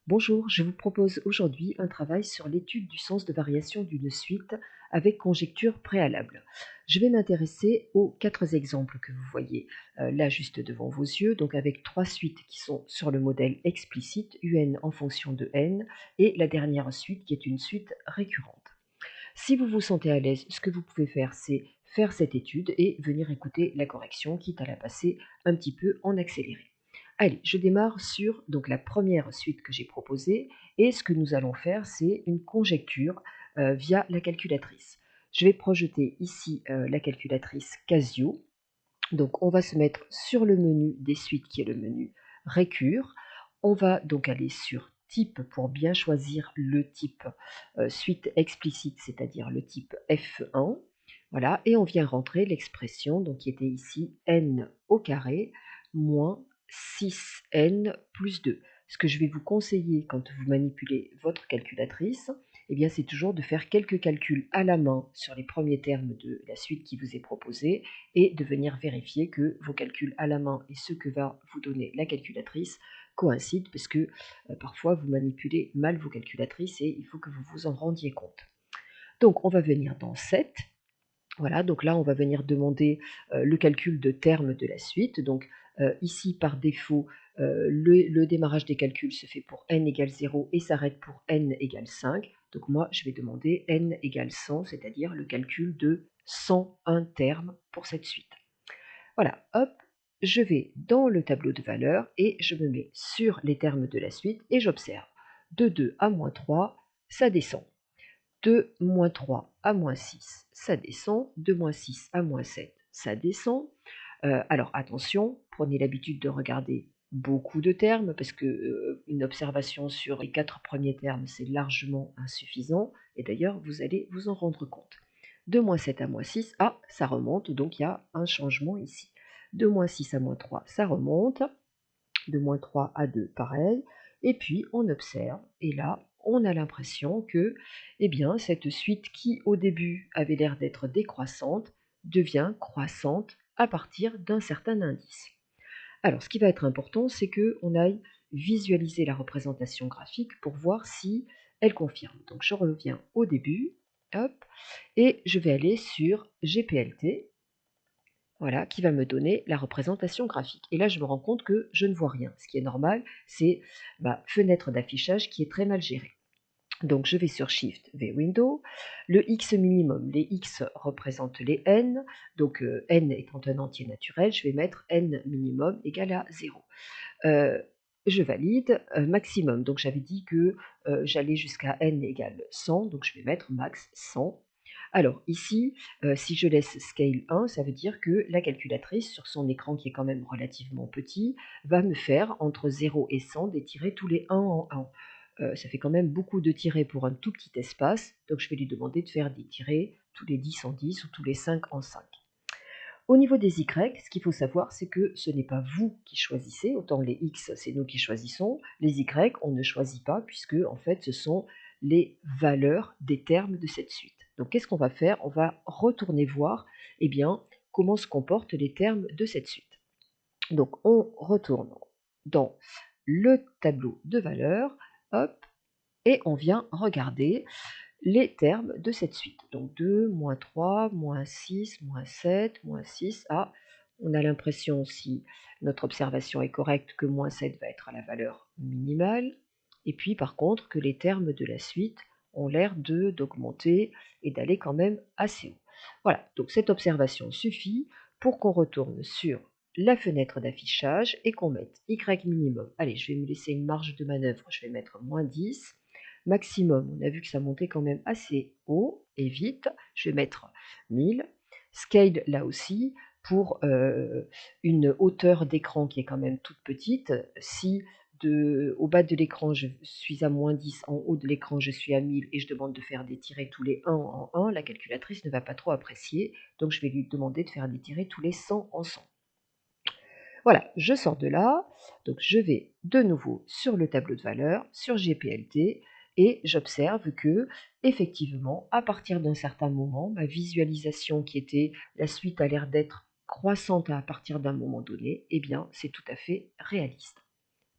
Bonjour, je vous propose aujourd'hui un travail sur l'étude du sens de variation d'une suite avec conjecture préalable. Je vais m'intéresser aux quatre exemples que vous voyez là juste devant vos yeux, donc avec trois suites qui sont sur le modèle explicite, un en fonction de n, et la dernière suite qui est une suite récurrente. Si vous vous sentez à l'aise, ce que vous pouvez faire, c'est faire cette étude et venir écouter la correction, quitte à la passer un petit peu en accéléré. Allez, je démarre sur donc la première suite que j'ai proposée et ce que nous allons faire, c'est une conjecture via la calculatrice. Je vais projeter ici la calculatrice Casio. Donc on va se mettre sur le menu des suites qui est le menu Récure. On va donc aller sur Type pour bien choisir le type suite explicite, c'est-à-dire le type F1. Voilà, et on vient rentrer l'expression donc, qui était ici n au carré moins 6n plus 2. Ce que je vais vous conseiller quand vous manipulez votre calculatrice, eh bien, c'est toujours de faire quelques calculs à la main sur les premiers termes de la suite qui vous est proposée et de venir vérifier que vos calculs à la main et ceux que va vous donner la calculatrice coïncident, parce que parfois vous manipulez mal vos calculatrices et il faut que vous vous en rendiez compte. Donc on va venir dans 7. Voilà, donc là on va venir demander le calcul de termes de la suite. Donc ici par défaut, le démarrage des calculs se fait pour n égale 0 et s'arrête pour n égale 5. Donc moi je vais demander n égale 100, c'est-à-dire le calcul de 101 termes pour cette suite. Voilà, hop, je vais dans le tableau de valeurs et je me mets sur les termes de la suite et j'observe. De 2 à moins 3, ça descend. De moins 3 à moins 6, ça descend. De moins 6 à moins 7, ça descend. Alors attention, prenez l'habitude de regarder beaucoup de termes parce que une observation sur les 4 premiers termes, c'est largement insuffisant. Et d'ailleurs, vous allez vous en rendre compte. De moins 7 à moins 6, ah, ça remonte, donc il y a un changement ici. De moins 6 à moins 3, ça remonte. De moins 3 à 2, pareil. Et puis on observe, et là, on a l'impression que eh bien, cette suite qui au début avait l'air d'être décroissante devient croissante à partir d'un certain indice. Alors ce qui va être important, c'est qu'on aille visualiser la représentation graphique pour voir si elle confirme. Donc je reviens au début, hop, et je vais aller sur GPLT, voilà, qui va me donner la représentation graphique. Et là, je me rends compte que je ne vois rien. Ce qui est normal, c'est ma fenêtre d'affichage qui est très mal gérée. Donc je vais sur Shift V Window, le X minimum, les X représentent les N, donc N étant un entier naturel, je vais mettre N minimum égale à 0. Je valide, maximum, donc j'avais dit que j'allais jusqu'à N égale 100, donc je vais mettre max 100. Alors ici, si je laisse scale 1, ça veut dire que la calculatrice, sur son écran qui est quand même relativement petit, va me faire entre 0 et 100 des tirés tous les 1 en 1. Ça fait quand même beaucoup de tirés pour un tout petit espace, donc je vais lui demander de faire des tirés tous les 10 en 10 ou tous les 5 en 5. Au niveau des Y, ce qu'il faut savoir, c'est que ce n'est pas vous qui choisissez, autant les X, c'est nous qui choisissons, les Y, on ne choisit pas, puisque en fait, ce sont les valeurs des termes de cette suite. Donc qu'est-ce qu'on va faire? On va retourner voir eh bien, comment se comportent les termes de cette suite. Donc on retourne dans le tableau de valeurs, hop, et on vient regarder les termes de cette suite. Donc 2, moins 3, moins 6, moins 7, moins 6. Ah, on a l'impression, si notre observation est correcte, que moins 7 va être la valeur minimale. Et puis par contre, que les termes de la suite ont l'air d'augmenter et d'aller quand même assez haut. Voilà, donc cette observation suffit pour qu'on retourne sur la fenêtre d'affichage et qu'on mette Y minimum. Allez, je vais me laisser une marge de manœuvre, je vais mettre moins 10. Maximum, on a vu que ça montait quand même assez haut et vite. Je vais mettre 1000. Scale, là aussi, pour une hauteur d'écran qui est quand même toute petite. Si au bas de l'écran, je suis à moins 10, en haut de l'écran, je suis à 1000 et je demande de faire des tirés tous les 1 en 1, la calculatrice ne va pas trop apprécier. Donc, je vais lui demander de faire des tirés tous les 100 en 100. Voilà, je sors de là, donc je vais de nouveau sur le tableau de valeurs, sur GPLT, et j'observe que, effectivement, à partir d'un certain moment, ma visualisation qui était la suite a l'air d'être croissante à partir d'un moment donné, eh bien, c'est tout à fait réaliste.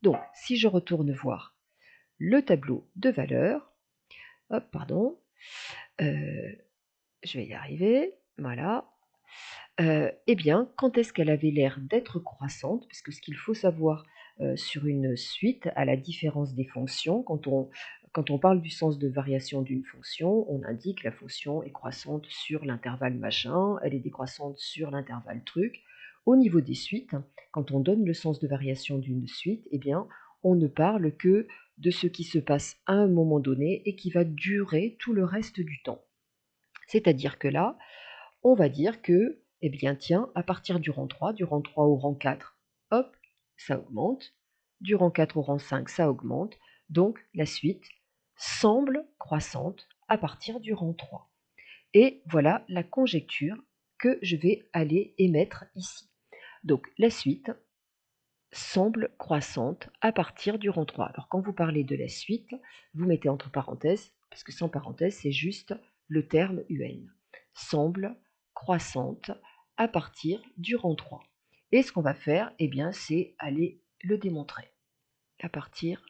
Donc, si je retourne voir le tableau de valeurs. Hop, pardon. Je vais y arriver. Voilà. Eh bien, quand est-ce qu'elle avait l'air d'être croissante? Parce que ce qu'il faut savoir sur une suite, à la différence des fonctions, quand on parle du sens de variation d'une fonction, on indique la fonction est croissante sur l'intervalle machin, elle est décroissante sur l'intervalle truc. Au niveau des suites, quand on donne le sens de variation d'une suite, eh bien, on ne parle que de ce qui se passe à un moment donné et qui va durer tout le reste du temps. C'est-à-dire que là, on va dire que, eh bien tiens, à partir du rang 3 au rang 4, hop, ça augmente. Du rang 4 au rang 5, ça augmente. Donc la suite semble croissante à partir du rang 3. Et voilà la conjecture que je vais aller émettre ici. Donc la suite semble croissante à partir du rang 3. Alors quand vous parlez de la suite, vous mettez entre parenthèses, parce que sans parenthèse, c'est juste le terme UN. Semble croissante à partir du rang 3. Et ce qu'on va faire, eh bien, c'est aller le démontrer à partir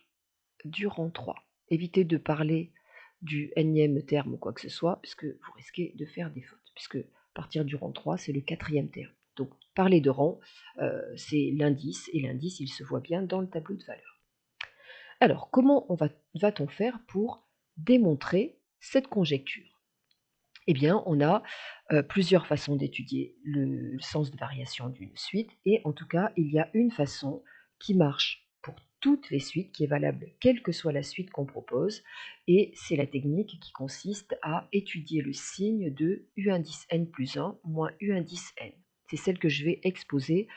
du rang 3. Évitez de parler du énième terme ou quoi que ce soit, puisque vous risquez de faire des fautes, puisque à partir du rang 3, c'est le quatrième terme. Donc, parler de rang, c'est l'indice, et l'indice, il se voit bien dans le tableau de valeurs. Alors, comment va-t-on faire pour démontrer cette conjecture? Eh bien, on a plusieurs façons d'étudier le sens de variation d'une suite, et en tout cas, il y a une façon qui marche pour toutes les suites, qui est valable quelle que soit la suite qu'on propose, et c'est la technique qui consiste à étudier le signe de U indice n plus 1 moins U indice n. C'est celle que je vais exposer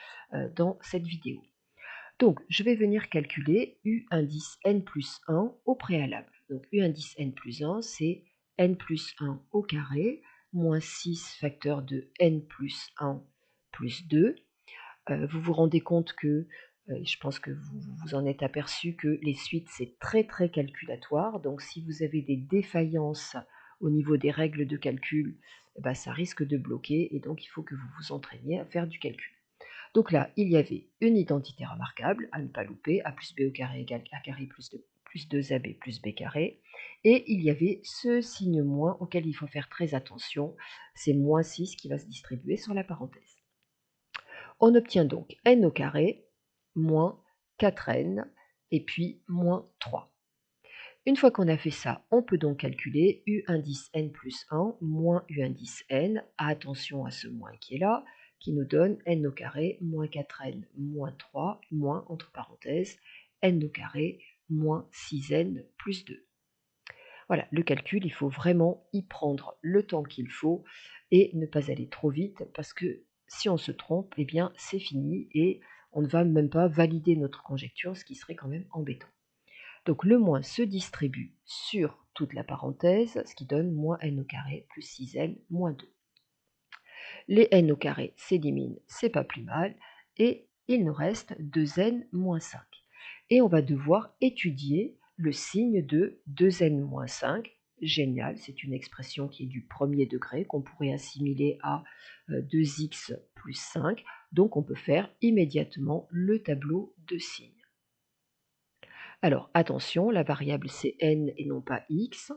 dans cette vidéo. Donc, je vais venir calculer U indice n plus 1 au préalable. Donc, U indice n plus 1, c'est n plus 1 au carré, moins 6 facteur de n plus 1 plus 2. Vous vous rendez compte que, je pense que vous vous en êtes aperçu, que les suites, c'est très très calculatoire. Donc, si vous avez des défaillances au niveau des règles de calcul, ça risque de bloquer et donc il faut que vous vous entraîniez à faire du calcul. Donc là, il y avait une identité remarquable, à ne pas louper, a plus b au carré égale a carré plus 2ab plus b carré. Et il y avait ce signe moins auquel il faut faire très attention, c'est moins 6 qui va se distribuer sur la parenthèse. On obtient donc n au carré moins 4n et puis moins 3. Une fois qu'on a fait ça, on peut donc calculer U indice n plus 1 moins U indice n. Attention à ce moins qui est là, qui nous donne n au carré moins 4n moins 3 moins, entre parenthèses, n au carré moins 6n plus 2. Voilà, le calcul, il faut vraiment y prendre le temps qu'il faut et ne pas aller trop vite parce que si on se trompe, eh bien c'est fini et on ne va même pas valider notre conjecture, ce qui serait quand même embêtant. Donc le moins se distribue sur toute la parenthèse, ce qui donne moins n au carré plus 6n moins 2. Les n au carré s'éliminent, c'est pas plus mal, et il nous reste 2n moins 5. Et on va devoir étudier le signe de 2n moins 5. Génial, c'est une expression qui est du premier degré, qu'on pourrait assimiler à 2x plus 5. Donc on peut faire immédiatement le tableau de signes. Alors attention, la variable c'est n et non pas x.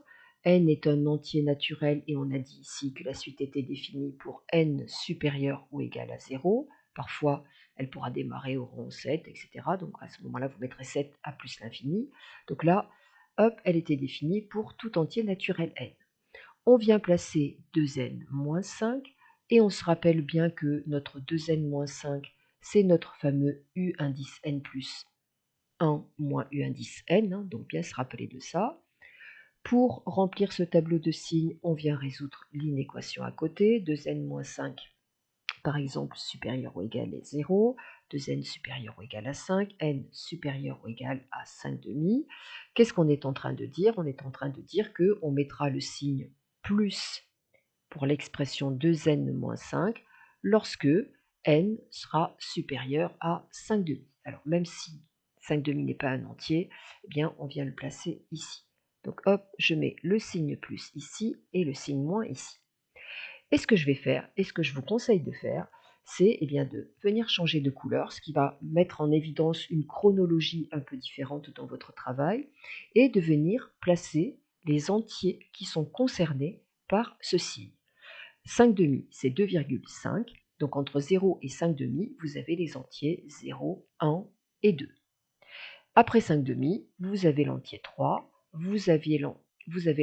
N est un entier naturel et on a dit ici que la suite était définie pour n supérieur ou égal à 0. Parfois, elle pourra démarrer au rang 7, etc. Donc à ce moment-là, vous mettrez 7 à plus l'infini. Donc là, hop, elle était définie pour tout entier naturel n. On vient placer 2n moins 5 et on se rappelle bien que notre 2n moins 5, c'est notre fameux u indice n plus 1 moins U indice n, donc bien se rappeler de ça. Pour remplir ce tableau de signes, on vient résoudre l'inéquation à côté, 2n moins 5, par exemple, supérieur ou égal à 0, 2n supérieur ou égal à 5, n supérieur ou égal à 5 demi. Qu'est-ce qu'on est en train de dire? On est en train de dire qu'on mettra le signe plus pour l'expression 2n moins 5 lorsque n sera supérieur à 5 demi. Alors même si 5 demi n'est pas un entier, eh bien on vient le placer ici. Donc hop, je mets le signe plus ici et le signe moins ici. Et ce que je vais faire, et ce que je vous conseille de faire, c'est eh bien, de venir changer de couleur, ce qui va mettre en évidence une chronologie un peu différente dans votre travail, et de venir placer les entiers qui sont concernés par ce signe. 5 demi, c'est 2,5. Donc entre 0 et 5 demi, vous avez les entiers 0, 1 et 2. Après 5 demi, vous avez l'entier 3, vous avez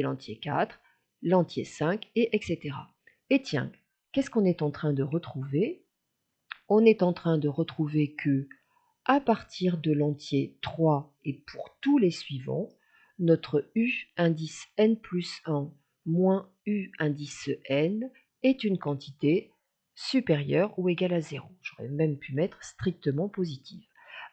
l'entier 4, l'entier 5, et etc. Et tiens, qu'est-ce qu'on est en train de retrouver? On est en train de retrouver que, à partir de l'entier 3 et pour tous les suivants, notre U indice n plus 1 moins U indice n est une quantité supérieure ou égale à 0. J'aurais même pu mettre strictement positive.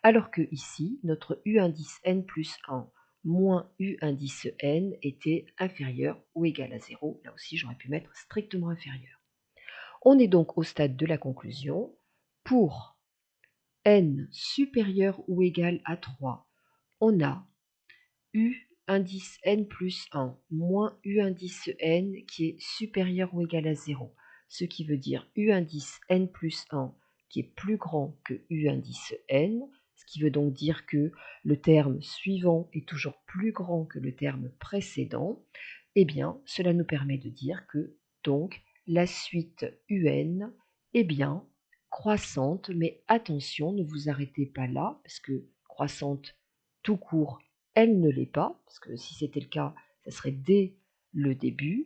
Alors que ici, notre U indice n plus 1 moins U indice n était inférieur ou égal à 0. Là aussi, j'aurais pu mettre strictement inférieur. On est donc au stade de la conclusion. Pour n supérieur ou égal à 3, on a U indice n plus 1 moins U indice n qui est supérieur ou égal à 0, ce qui veut dire U indice n plus 1 qui est plus grand que U indice n, ce qui veut donc dire que le terme suivant est toujours plus grand que le terme précédent. Eh bien, cela nous permet de dire que donc la suite UN est bien croissante, mais attention, ne vous arrêtez pas là, parce que croissante tout court, elle ne l'est pas, parce que si c'était le cas, ça serait dès le début,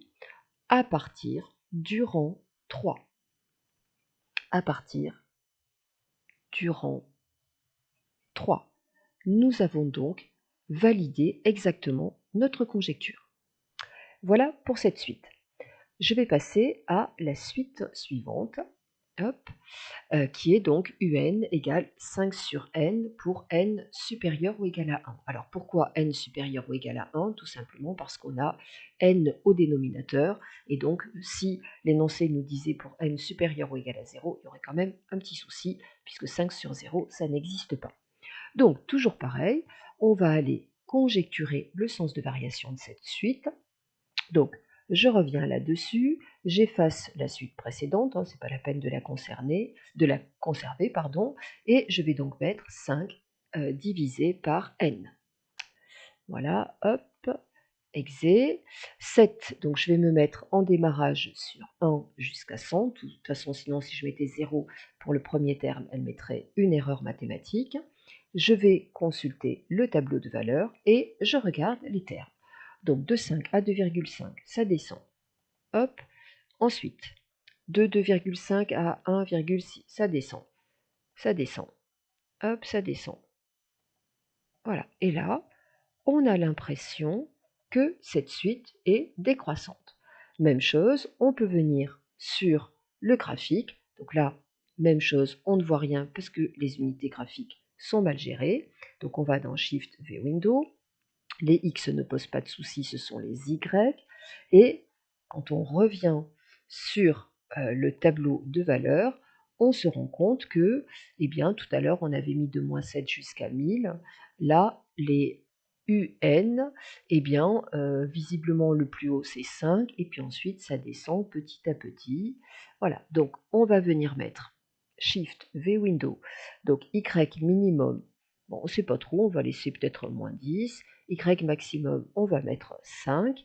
à partir du rang 3. À partir du rang 3. Nous avons donc validé exactement notre conjecture. Voilà pour cette suite. Je vais passer à la suite suivante, hop, qui est donc UN égale 5 sur n pour n supérieur ou égal à 1. Alors pourquoi n supérieur ou égal à 1? Tout simplement parce qu'on a n au dénominateur, et donc si l'énoncé nous disait pour n supérieur ou égal à 0, il y aurait quand même un petit souci, puisque 5 sur 0, ça n'existe pas. Donc toujours pareil, on va aller conjecturer le sens de variation de cette suite. Donc, je reviens là-dessus, j'efface la suite précédente, ce n'est pas la peine de la conserver, et je vais donc mettre 5 divisé par n. Voilà, hop, exé. 7, donc je vais me mettre en démarrage sur 1 jusqu'à 100. De toute façon, sinon, si je mettais 0 pour le premier terme, elle mettrait une erreur mathématique. Je vais consulter le tableau de valeurs et je regarde les termes. Donc de 5 à 2,5, ça descend. Hop. Ensuite, de 2,5 à 1,6, ça descend. Ça descend. Hop, ça descend. Voilà. Et là, on a l'impression que cette suite est décroissante. Même chose, on peut venir sur le graphique. Donc là, même chose, on ne voit rien parce que les unités graphiques sont mal gérées. Donc on va dans Shift V Window. Les X ne posent pas de soucis, ce sont les Y. Et quand on revient sur le tableau de valeurs, on se rend compte que, eh bien, tout à l'heure, on avait mis de moins 7 jusqu'à 1000. Là, les UN, eh bien, visiblement, le plus haut, c'est 5. Et puis ensuite, ça descend petit à petit. Voilà, donc on va venir mettre Shift V Window. Donc Y minimum, bon, on ne sait pas trop, on va laisser peut-être moins 10. Y maximum, on va mettre 5.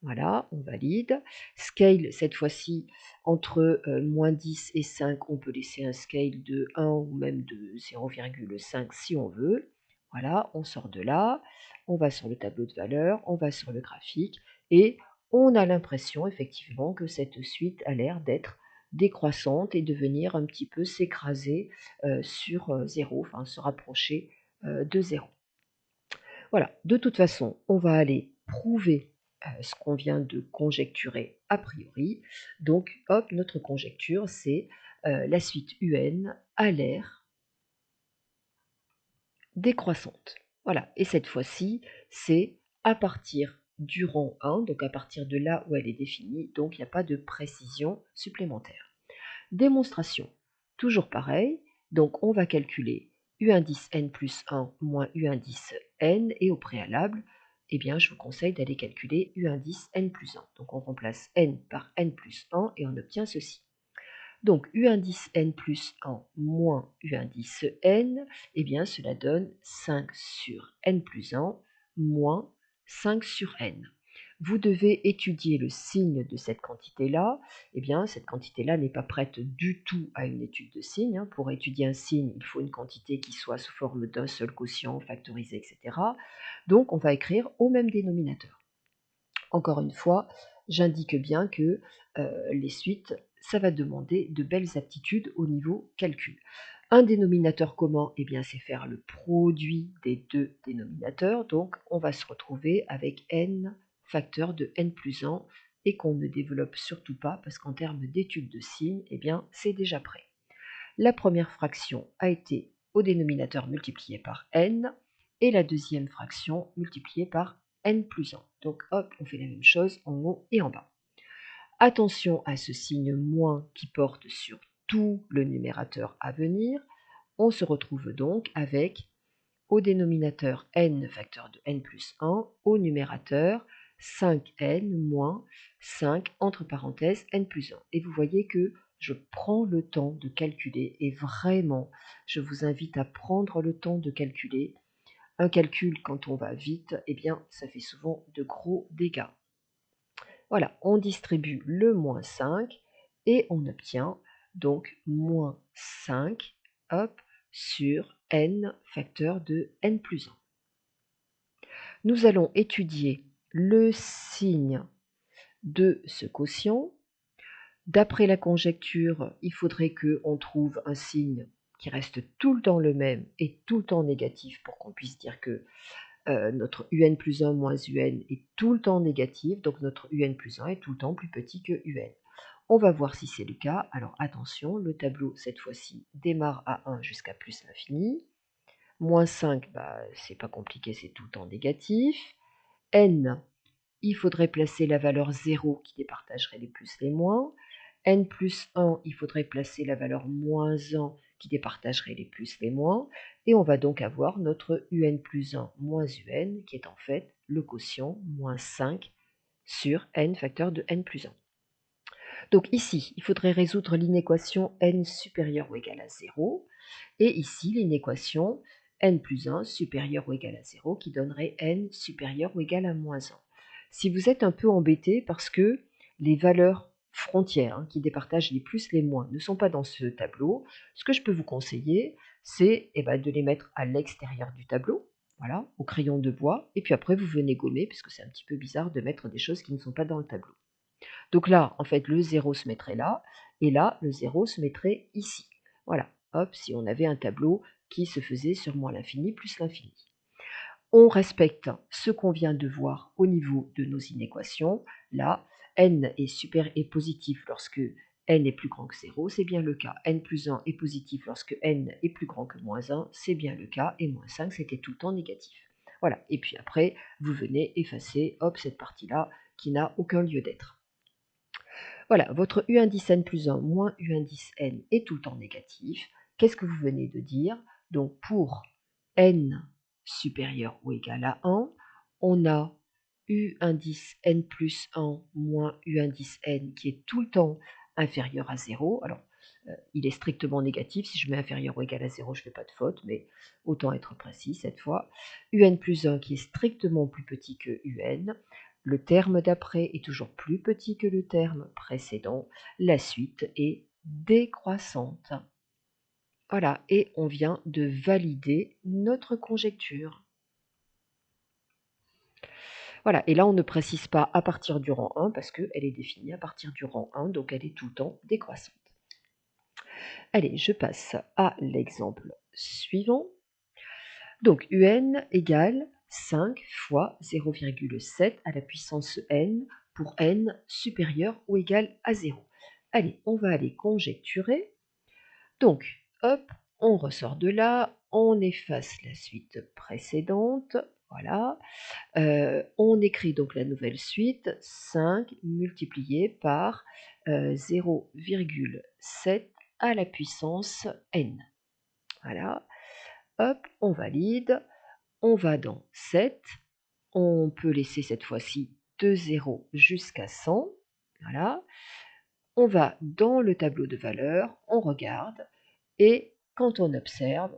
Voilà, on valide. Scale, cette fois-ci, entre moins 10 et 5, on peut laisser un scale de 1 ou même de 0,5 si on veut. Voilà, on sort de là, on va sur le tableau de valeurs, on va sur le graphique, et on a l'impression effectivement que cette suite a l'air d'être décroissante et de venir un petit peu s'écraser sur 0, enfin se rapprocher de 0. Voilà, de toute façon, on va aller prouver ce qu'on vient de conjecturer a priori. Donc, hop, notre conjecture, c'est la suite UN a l'air décroissante. Voilà, et cette fois-ci, c'est à partir du rang 1, donc à partir de là où elle est définie, donc il n'y a pas de précision supplémentaire. Démonstration, toujours pareil, donc on va calculer U indice n plus 1 moins U indice n, et au préalable, eh bien, je vous conseille d'aller calculer U indice n plus 1. Donc on remplace n par n plus 1 et on obtient ceci. Donc U indice n plus 1 moins U indice n, eh bien cela donne 5 sur n plus 1 moins 5 sur n. Vous devez étudier le signe de cette quantité-là. Eh bien, cette quantité-là n'est pas prête du tout à une étude de signe. Pour étudier un signe, il faut une quantité qui soit sous forme d'un seul quotient, factorisé, etc. Donc, on va écrire au même dénominateur. Encore une fois, j'indique bien que les suites, ça va demander de belles aptitudes au niveau calcul. Un dénominateur commun, eh bien, c'est faire le produit des deux dénominateurs. Donc, on va se retrouver avec n facteur de n plus 1 et qu'on ne développe surtout pas parce qu'en termes d'études de signes, eh bien, c'est déjà prêt. La première fraction a été au dénominateur multiplié par n et la deuxième fraction multipliée par n plus 1. Donc hop, on fait la même chose en haut et en bas. Attention à ce signe moins qui porte sur tout le numérateur à venir. On se retrouve donc avec au dénominateur n facteur de n plus 1, au numérateur 5n moins 5 entre parenthèses n plus 1. Et vous voyez que je prends le temps de calculer et vraiment, je vous invite à prendre le temps de calculer. Un calcul, quand on va vite, eh bien, ça fait souvent de gros dégâts. Voilà, on distribue le moins 5 et on obtient donc moins 5, hop, sur n facteur de n plus 1. Nous allons étudier le signe de ce quotient. D'après la conjecture, il faudrait qu'on trouve un signe qui reste tout le temps le même et tout le temps négatif pour qu'on puisse dire que notre un plus 1 moins un est tout le temps négatif, donc notre un plus 1 est tout le temps plus petit que un. On va voir si c'est le cas. Alors attention, le tableau cette fois-ci démarre à 1 jusqu'à plus l'infini. Moins 5, bah, c'est pas compliqué, c'est tout le temps négatif. N, il faudrait placer la valeur 0 qui départagerait les plus les moins. N plus 1, il faudrait placer la valeur moins 1 qui départagerait les plus les moins. Et on va donc avoir notre un plus 1 moins un qui est en fait le quotient moins 5 sur n facteur de n plus 1. Donc ici, il faudrait résoudre l'inéquation n supérieur ou égal à 0. Et ici, l'inéquation n plus 1 supérieur ou égal à 0 qui donnerait n supérieur ou égal à moins 1. Si vous êtes un peu embêté parce que les valeurs frontières qui départagent les plus les moins ne sont pas dans ce tableau, ce que je peux vous conseiller, c'est de les mettre à l'extérieur du tableau, voilà, au crayon de bois, et puis après vous venez gommer, puisque c'est un petit peu bizarre de mettre des choses qui ne sont pas dans le tableau. Donc là, en fait, le 0 se mettrait là, et là, le 0 se mettrait ici. Voilà, hop, si on avait un tableau qui se faisait sur moins l'infini plus l'infini. On respecte ce qu'on vient de voir au niveau de nos inéquations. Là, n est positif lorsque n est plus grand que 0, c'est bien le cas. N plus 1 est positif lorsque n est plus grand que moins 1, c'est bien le cas. Et moins 5, c'était tout le temps négatif. Voilà, et puis après, vous venez effacer, hop, cette partie-là qui n'a aucun lieu d'être. Voilà, votre U indice n plus 1 moins U indice n est tout le temps négatif. Qu'est-ce que vous venez de dire? Donc pour n supérieur ou égal à 1, on a U indice n plus 1 moins U indice n qui est tout le temps inférieur à 0. Alors, il est strictement négatif. Si je mets inférieur ou égal à 0, je ne fais pas de faute, mais autant être précis cette fois. Un plus 1 qui est strictement plus petit que un. Le terme d'après est toujours plus petit que le terme précédent. La suite est décroissante. Voilà, et on vient de valider notre conjecture. Voilà, et là on ne précise pas à partir du rang 1 parce qu'elle est définie à partir du rang 1, donc elle est tout le temps décroissante. Allez, je passe à l'exemple suivant. Donc un égale 5 fois 0,7 à la puissance n pour n supérieur ou égal à 0. Allez, on va aller conjecturer. Donc, hop, on ressort de là, on efface la suite précédente, voilà. On écrit donc la nouvelle suite, 5 multiplié par 0,7 à la puissance n. Voilà, hop, on valide, on va dans 7, on peut laisser cette fois-ci 2 zéros jusqu'à 100, voilà. on va dans le tableau de valeurs, on regarde, et quand on observe,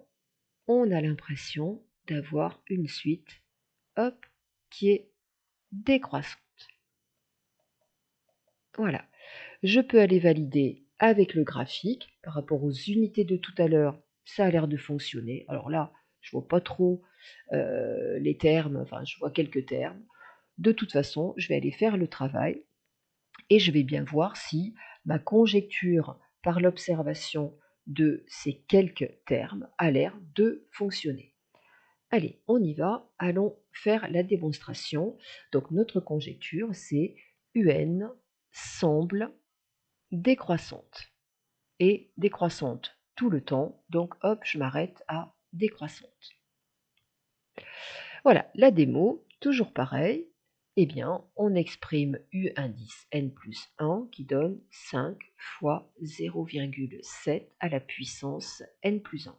on a l'impression d'avoir une suite, hop, qui est décroissante. Voilà. Je peux aller valider avec le graphique. Par rapport aux unités de tout à l'heure, ça a l'air de fonctionner. Alors là, je ne vois pas trop les termes, enfin je vois quelques termes. De toute façon, je vais aller faire le travail et je vais bien voir si ma conjecture par l'observation de ces quelques termes a l'air de fonctionner. Allez, on y va, allons faire la démonstration. Donc notre conjecture, c'est UN semble décroissante. Et décroissante tout le temps, donc hop, je m'arrête à décroissante. Voilà, la démo, toujours pareil, eh bien, on exprime U indice n plus 1 qui donne 5 fois 0,7 à la puissance n plus 1.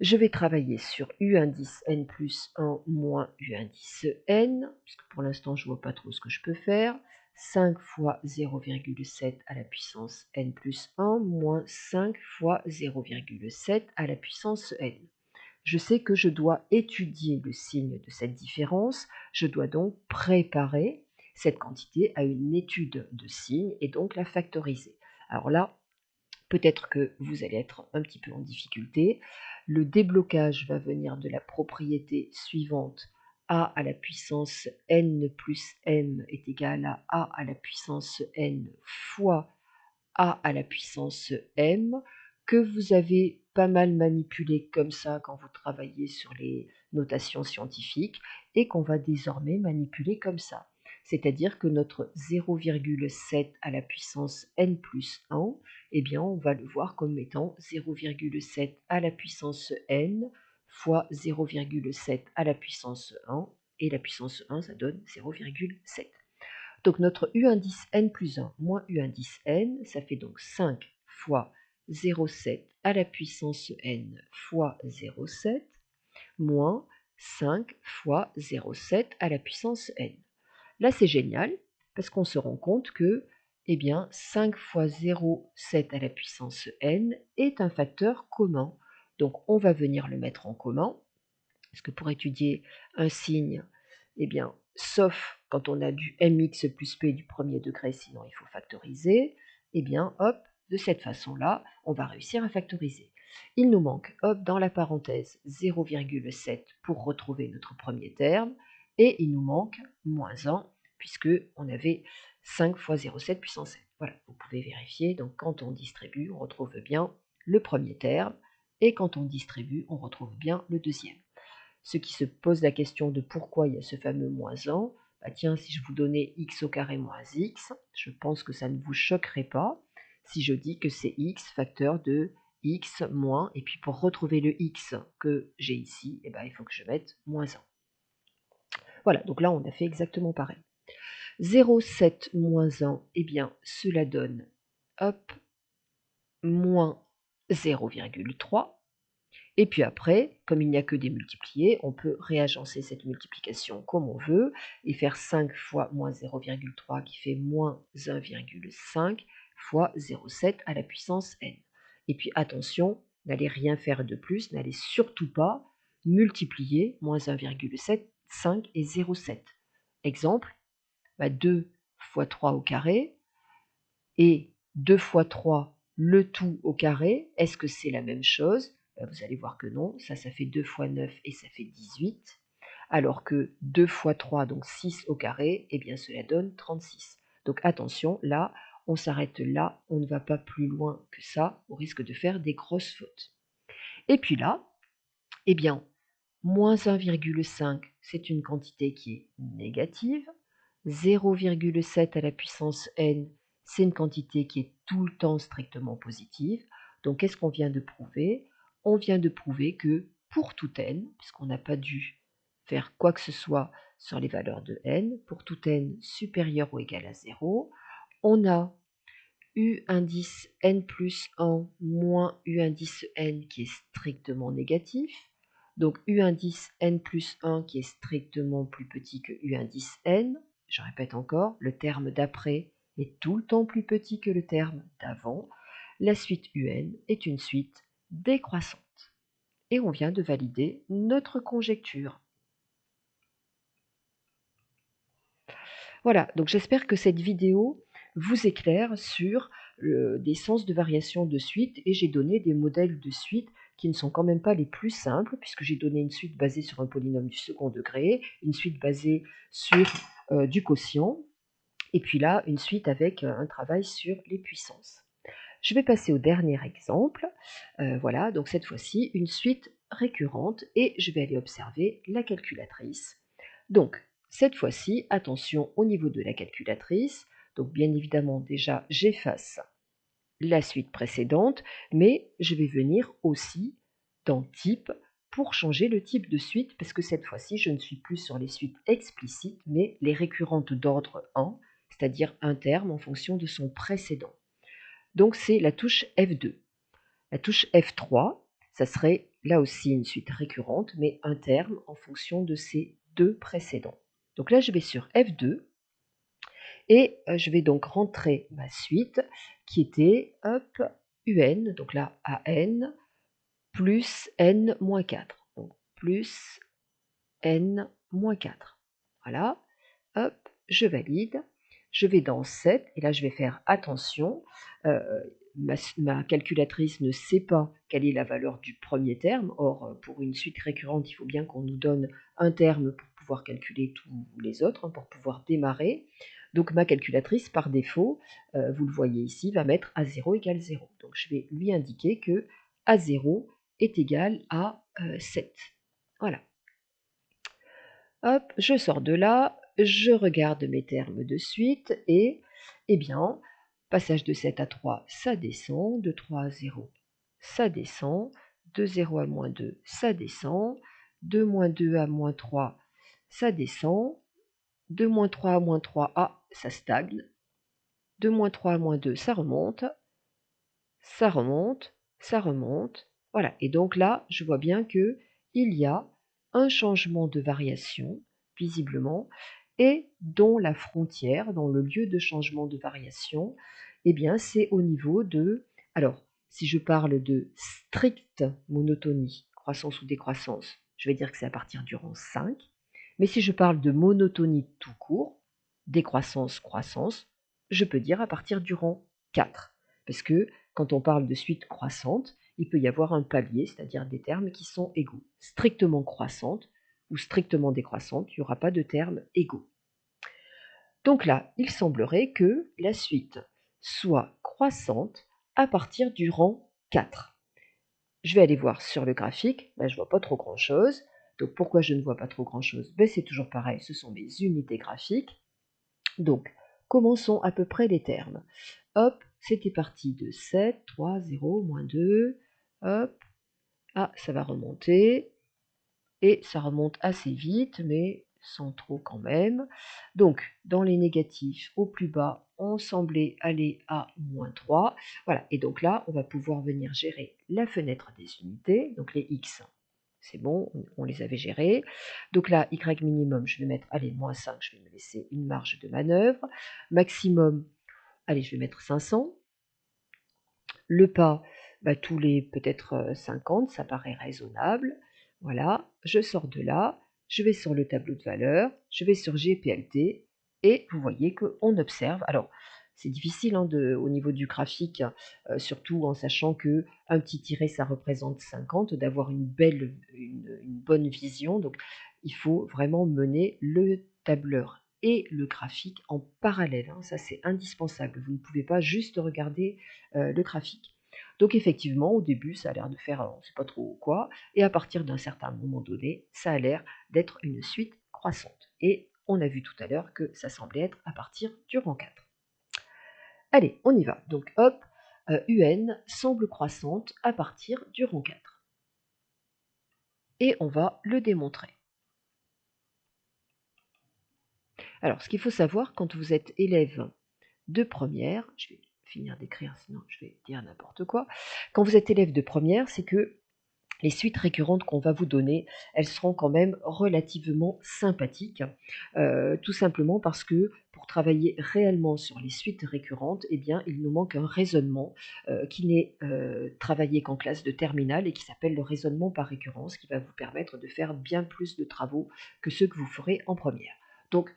Je vais travailler sur U indice n plus 1 moins U indice n, puisque pour l'instant je ne vois pas trop ce que je peux faire. 5 fois 0,7 à la puissance n plus 1 moins 5 fois 0,7 à la puissance n. Je sais que je dois étudier le signe de cette différence, je dois donc préparer cette quantité à une étude de signe et donc la factoriser. Alors là, peut-être que vous allez être un petit peu en difficulté. Le déblocage va venir de la propriété suivante: a à la puissance n plus m est égal à la puissance n fois a à la puissance m, que vous avez pas mal manipulé comme ça quand vous travaillez sur les notations scientifiques et qu'on va désormais manipuler comme ça. C'est-à-dire que notre 0,7 à la puissance n plus 1, eh bien on va le voir comme étant 0,7 à la puissance n fois 0,7 à la puissance 1, et la puissance 1, ça donne 0,7. Donc notre U indice n plus 1 moins U indice n, ça fait donc 5 fois 0,7 à la puissance n fois 0,7 moins 5 fois 0,7 à la puissance n. Là, c'est génial parce qu'on se rend compte que eh bien, 5 fois 0,7 à la puissance n est un facteur commun. Donc, on va venir le mettre en commun, parce que pour étudier un signe, eh bien, sauf quand on a du mx plus p du premier degré, sinon il faut factoriser, eh bien, hop, de cette façon-là, on va réussir à factoriser. Il nous manque, hop, dans la parenthèse, 0,7 pour retrouver notre premier terme, et il nous manque moins 1, puisque on avait 5 fois 0,7 puissance n. Voilà, vous pouvez vérifier, donc quand on distribue, on retrouve bien le premier terme, et quand on distribue, on retrouve bien le deuxième. Ceux qui se posent la question de pourquoi il y a ce fameux moins 1, bah tiens, si je vous donnais x au carré moins x, je pense que ça ne vous choquerait pas si je dis que c'est x facteur de x moins, et puis pour retrouver le x que j'ai ici, eh ben, il faut que je mette moins 1. Voilà, donc là on a fait exactement pareil. 0,7 moins 1, eh bien cela donne, hop, moins 0,3. Et puis après, comme il n'y a que des multipliés, on peut réagencer cette multiplication comme on veut et faire 5 fois moins 0,3 qui fait moins 1,5 fois 0,7 à la puissance n. Et puis attention, n'allez rien faire de plus, n'allez surtout pas multiplier moins 1,7, 5 et 0,7. Exemple, 2 fois 3 au carré et 2 fois 3 le tout au carré, est-ce que c'est la même chose? Vous allez voir que non, ça fait 2 fois 9 et ça fait 18, alors que 2 fois 3, donc 6 au carré, eh bien cela donne 36. Donc attention, là, on s'arrête là, on ne va pas plus loin que ça, on risque de faire des grosses fautes. Et puis là, eh bien, moins 1,5, c'est une quantité qui est négative. 0,7 à la puissance n, c'est une quantité qui est tout le temps strictement positive. Donc, qu'est-ce qu'on vient de prouver? On vient de prouver que pour tout n, puisqu'on n'a pas dû faire quoi que ce soit sur les valeurs de n, pour tout n supérieur ou égal à 0, on a U indice n plus 1 moins U indice n qui est strictement négatif. Donc U indice n plus 1 qui est strictement plus petit que U indice n. Je répète encore, le terme d'après est tout le temps plus petit que le terme d'avant, la suite UN est une suite décroissante. Et on vient de valider notre conjecture. Voilà, donc j'espère que cette vidéo vous éclaire sur des sens de variation de suite, et j'ai donné des modèles de suite qui ne sont quand même pas les plus simples, puisque j'ai donné une suite basée sur un polynôme du second degré, une suite basée sur du quotient, et puis là, une suite avec un travail sur les puissances. Je vais passer au dernier exemple. Voilà, donc cette fois-ci, une suite récurrente, et je vais aller observer la calculatrice. Donc, cette fois-ci, attention au niveau de la calculatrice. Donc, bien évidemment, déjà, j'efface la suite précédente, mais je vais venir aussi dans Type pour changer le type de suite, parce que cette fois-ci, je ne suis plus sur les suites explicites, mais les récurrentes d'ordre 1, c'est-à-dire un terme en fonction de son précédent. Donc, c'est la touche F2. La touche F3, ça serait là aussi une suite récurrente, mais un terme en fonction de ces deux précédents. Donc là, je vais sur F2 et je vais donc rentrer ma suite qui était UN, donc là AN, plus N-4. Donc plus N-4. Voilà, hop, je valide. Je vais dans 7, et là je vais faire attention. Ma calculatrice ne sait pas quelle est la valeur du premier terme. Or, pour une suite récurrente, il faut bien qu'on nous donne un terme pour pouvoir calculer tous les autres, pour pouvoir démarrer. Donc ma calculatrice, par défaut, vous le voyez ici, va mettre A0 égale 0. Donc je vais lui indiquer que A0 est égal à 7. Voilà. Hop, je sors de là, je regarde mes termes de suite, et, eh bien, passage de 7 à 3, ça descend, de 3 à 0, ça descend, de 0 à moins 2, ça descend, de moins 2 à moins 3, ça descend, de moins 3 à moins 3, ah, ça stagne, de moins 3 à moins 2, ça remonte, ça remonte, ça remonte, voilà. Et donc là, je vois bien que il y a un changement de variation, visiblement, et dont la frontière, dont le lieu de changement de variation, eh bien, c'est au niveau de... Alors, si je parle de stricte monotonie, croissance ou décroissance, je vais dire que c'est à partir du rang 5. Mais si je parle de monotonie tout court, décroissance, croissance, je peux dire à partir du rang 4. Parce que quand on parle de suite croissante, il peut y avoir un palier, c'est-à-dire des termes qui sont égaux. Strictement croissante ou strictement décroissante, il n'y aura pas de termes égaux. Donc là, il semblerait que la suite soit croissante à partir du rang 4. Je vais aller voir sur le graphique, je ne vois pas trop grand-chose. Donc pourquoi je ne vois pas trop grand-chose? C'est toujours pareil, ce sont mes unités graphiques. Donc, commençons à peu près les termes. Hop, c'était parti de 7, 3, 0, moins 2. Hop, ah, ça va remonter. Et ça remonte assez vite, mais sans trop quand même. Donc, dans les négatifs, au plus bas, on semblait aller à moins 3. Voilà, et donc là, on va pouvoir venir gérer la fenêtre des unités, donc les X. C'est bon, on les avait gérés. Donc là, Y minimum, je vais mettre, allez, moins 5, je vais me laisser une marge de manœuvre. Maximum, allez, je vais mettre 500. Le pas, tous les peut-être 50, ça paraît raisonnable. Voilà, je sors de là, je vais sur le tableau de valeur, je vais sur GPLT, et vous voyez qu'on observe. Alors, c'est difficile au niveau du graphique, surtout en sachant que un petit tiret, ça représente 50, d'avoir une bonne vision. Donc, il faut vraiment mener le tableur et le graphique en parallèle. Ça, c'est indispensable. Vous ne pouvez pas juste regarder le graphique. Donc effectivement, au début, ça a l'air de faire, on ne sait pas trop quoi, et à partir d'un certain moment donné, ça a l'air d'être une suite croissante. Et on a vu tout à l'heure que ça semblait être à partir du rang 4. Allez, on y va. Donc hop, UN semble croissante à partir du rang 4. Et on va le démontrer. Alors, ce qu'il faut savoir, quand vous êtes élève de première, je vais finir d'écrire, sinon je vais dire n'importe quoi. Quand vous êtes élève de première, c'est que les suites récurrentes qu'on va vous donner, elles seront quand même relativement sympathiques, tout simplement parce que pour pour travailler réellement sur les suites récurrentes, eh bien, il nous manque un raisonnement qui n'est travaillé qu'en classe de terminale et qui s'appelle le raisonnement par récurrence, qui va vous permettre de faire bien plus de travaux que ceux que vous ferez en première. Donc,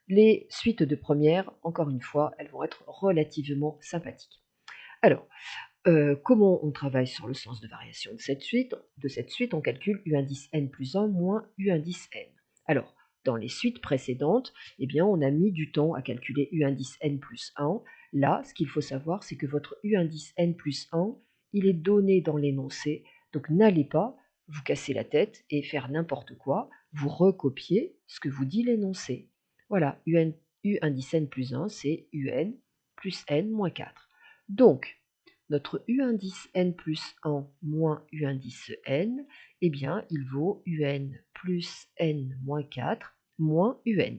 les suites de première, encore une fois, elles vont être relativement sympathiques. Alors, comment on travaille sur le sens de variation de cette suite? De cette suite, on calcule u indice n plus 1 moins u indice n. Alors, dans les suites précédentes, eh bien, on a mis du temps à calculer u indice n plus 1. Là, ce qu'il faut savoir, c'est que votre u indice n plus 1, il est donné dans l'énoncé. Donc, n'allez pas vous casser la tête et faire n'importe quoi. Vous recopiez ce que vous dit l'énoncé. Voilà, u indice n plus 1, c'est un plus n moins 4. Donc, notre u indice n plus 1 moins u indice n, eh bien, il vaut un plus n moins 4 moins un.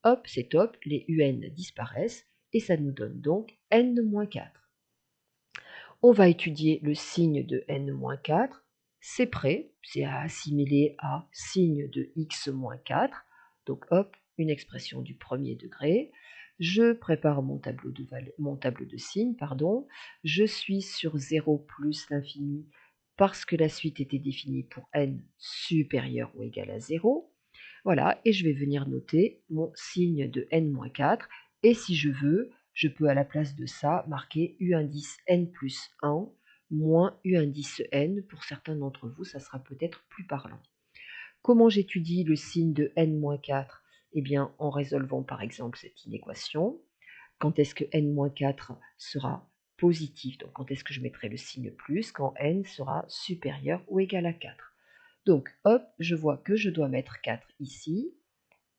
Hop, c'est top, les un disparaissent et ça nous donne donc n moins 4. On va étudier le signe de n moins 4. C'est prêt, c'est à assimiler à signe de x moins 4. Donc hop, une expression du premier degré. Je prépare mon tableau de signes. Je suis sur 0 plus l'infini parce que la suite était définie pour n supérieur ou égal à 0. Voilà, et je vais venir noter mon signe de n-4. Et si je veux, je peux à la place de ça marquer u indice n plus 1 moins u indice n. Pour certains d'entre vous, ça sera peut-être plus parlant. Comment j'étudie le signe de n-4? Eh bien, en résolvant par exemple cette inéquation. Quand est-ce que n-4 sera positif? Donc, quand est-ce que je mettrai le signe plus? Quand n sera supérieur ou égal à 4. Donc, hop, je vois que je dois mettre 4 ici,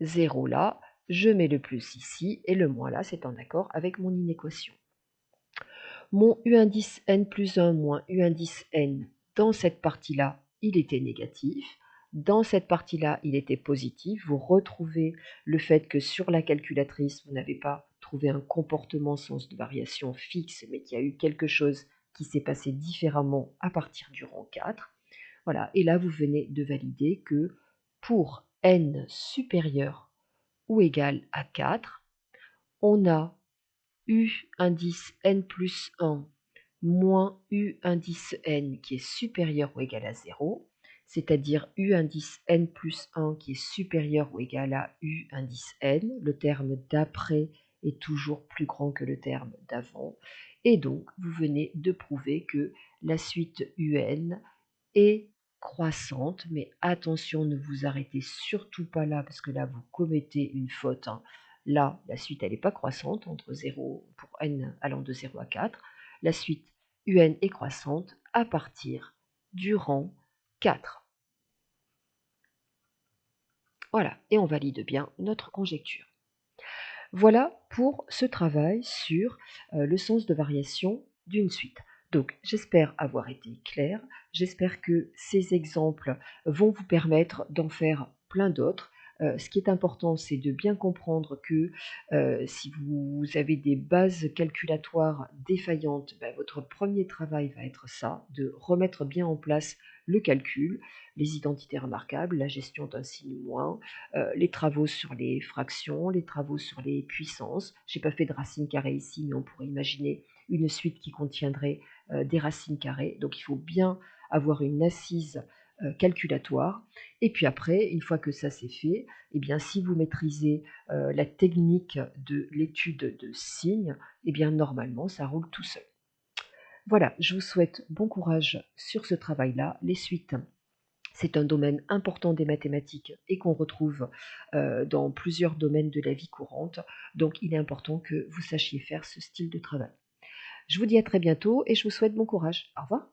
0 là, je mets le plus ici, et le moins là, c'est en accord avec mon inéquation. Mon u indice n plus 1 moins u indice n, dans cette partie-là, il était négatif. Dans cette partie-là, il était positif. Vous retrouvez le fait que sur la calculatrice, vous n'avez pas trouvé un comportement sens de variation fixe, mais qu'il y a eu quelque chose qui s'est passé différemment à partir du rang 4. Voilà, et là, vous venez de valider que pour n supérieur ou égal à 4, on a u indice n plus 1 moins u indice n qui est supérieur ou égal à 0, c'est-à-dire u indice n plus 1 qui est supérieur ou égal à u indice n. Le terme d'après est toujours plus grand que le terme d'avant. Et donc, vous venez de prouver que la suite un est croissante, mais attention, ne vous arrêtez surtout pas là, parce que là, vous commettez une faute. Là, la suite, elle n'est pas croissante, entre 0 pour n allant de 0 à 4. La suite un est croissante à partir du rang 4. Voilà, et on valide bien notre conjecture. Voilà pour ce travail sur le sens de variation d'une suite. Donc, j'espère avoir été clair. J'espère que ces exemples vont vous permettre d'en faire plein d'autres. Ce qui est important, c'est de bien comprendre que si vous avez des bases calculatoires défaillantes, votre premier travail va être ça, de remettre bien en place le calcul, les identités remarquables, la gestion d'un signe moins, les travaux sur les fractions, les travaux sur les puissances. Je n'ai pas fait de racine carrée ici, mais on pourrait imaginer une suite qui contiendrait des racines carrées. Donc il faut bien avoir une assise calculatoire. Et puis après, une fois que ça c'est fait, eh bien, si vous maîtrisez la technique de l'étude de signes, eh bien, normalement, ça roule tout seul. Voilà, je vous souhaite bon courage sur ce travail-là. Les suites, c'est un domaine important des mathématiques et qu'on retrouve dans plusieurs domaines de la vie courante. Donc, il est important que vous sachiez faire ce style de travail. Je vous dis à très bientôt et je vous souhaite bon courage. Au revoir.